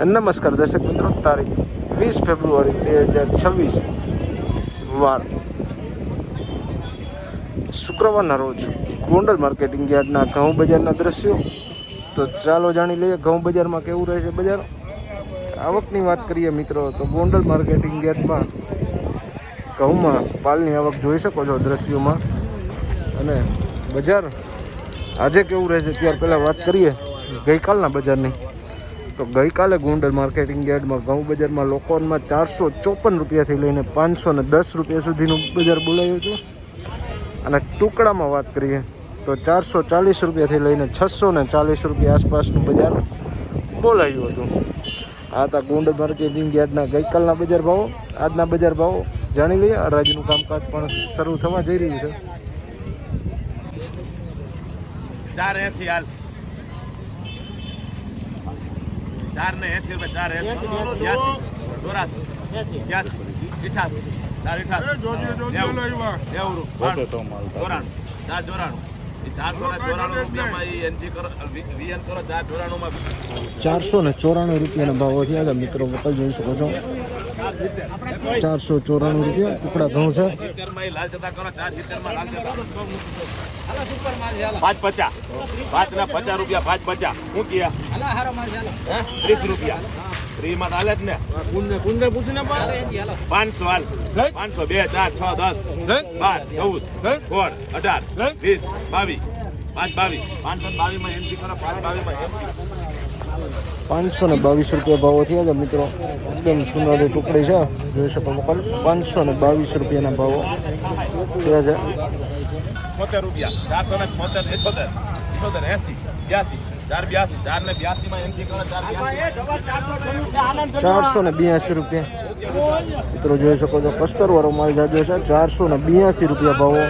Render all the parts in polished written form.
નમસ્કાર દર્શક મિત્રો, તારીખ 20 ફેબ્રુઆરી 2026 વાર શુક્રવારના રોજ ગોંડલ માર્કેટિંગ યાર્ડના ઘઉં બજારના દ્રશ્યો. તો ચાલો જાણી લઈએ ઘઉં બજારમાં કેવું રહે છે બજાર. આવકની વાત કરીએ મિત્રો તો ગોંડલ માર્કેટિંગ યાર્ડમાં ઘઉંમાં પાલની આવક જોઈ શકો છો દ્રશ્યોમાં. અને બજાર આજે કેવું રહે છે ત્યાર પહેલાં વાત કરીએ ગઈકાલના બજારની. તો ગઈકાલે ગોંડલ માર્કેટિંગ યાર્ડમાં ઘઉં બજારમાં લોકોનમાં 454 રૂપિયાથી લઈને 510 રૂપિયા સુધીનું બજાર બોલાયું હતું. અને ટુકડામાં વાત કરીએ તો 440 રૂપિયાથી લઈને 640 રૂપિયા આસપાસનું બજાર બોલાયું હતું. આ હતા ગોંડલ માર્કેટિંગ યાર્ડના ગઈકાલના બજાર ભાવો. આજના બજાર ભાવો જાણી લઈએ. હરાજીનું કામકાજ પણ શરૂ થવા જઈ રહ્યું છે. 480 હાલ 480 રૂપિયા 494 રૂપિયાના ભાવો થયા મિત્રો. વકલ જોઈ શકો છો 494 રૂપિયા ટુકડા ઘઉં છે. 550 5 રૂપિયા 550 હું ગયા 30 રૂપિયા ફ્રી માં હાલે જ ને. કુંડે પૂછીને 500 હાલ 500 2 4 6 10 12 14 18 20 22 522 522 માં એન્ટ્રી કરો. 522 માં એન્ટ્રી 522 રૂપિયા ભાવો થયા હતા મિત્રો. એકદમ સુંદરી ટુકડી છે જોઈ શકો. વકલ 522 રૂપિયાના ભાવો થયા છે. 70 રૂપિયા 476 80 482 માં એન્ટ્રી કરો. 482 રૂપિયા મિત્રો જોઈ શકો છો. કસ્તર વાળો માલ જાજો છે. 482 રૂપિયા ભાવો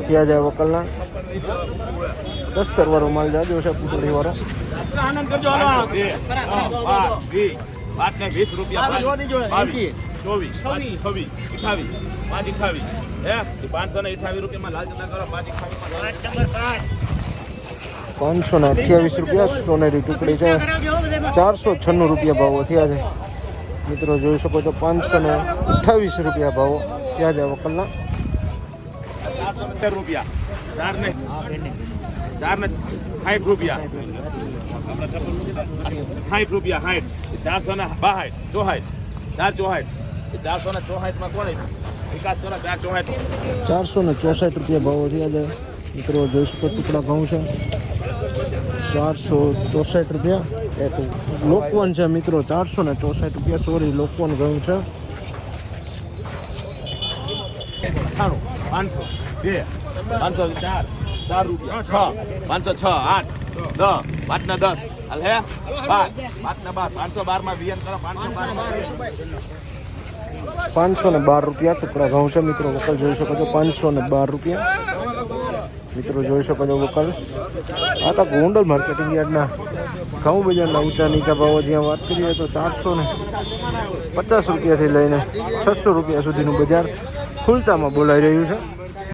થયા જાય વકલના. કસ્તર વાળો માલ જાજો છે. પુતળી વાળો 20 રૂપિયા 22 24 26 28 રૂપિયામાં લાલ જતા કરો. 528 રૂપિયા સોનેરી ટુકડી છે. 496 રૂપિયા ભાવો થયા છે મિત્રો જોઈ શકો છો. 528 રૂપિયા ભાવો થયા છે વકલના. 70 રૂપિયા 4 ને 60 રૂપિયા 60 રૂપિયા 60 462 464 માં કોણ વિકાસ કરો. 464 રૂપિયા ભાવો થયા છે મિત્રો જોઈ શકો. ટુકડા ઘઉં છે 464 રૂપિયા. એક લોકવન છે મિત્રો 464 રૂપિયા. સોરી લોકવન ઘઉં છે. 502 504 4 રૂપિયા 6 506 8 10 5 ના 10 હાલ હે 5 ના 12 512 માં વીએન કરો. 512 રૂપિયા ટુકડા ઘઉં છે મિત્રો. વકલ જોઈ શકો છો 512 રૂપિયા મિત્રો જોઈ શકો છો વકલ. આ તો ગોંડલ માર્કેટિંગ યાર્ડના ઘઉં બજારના ઊંચા નીચા ભાવો જ્યાં વાત કરીએ તો 450 રૂપિયાથી લઈને 600 રૂપિયા સુધીનું બજાર ખુલતામાં બોલાઈ રહ્યું છે.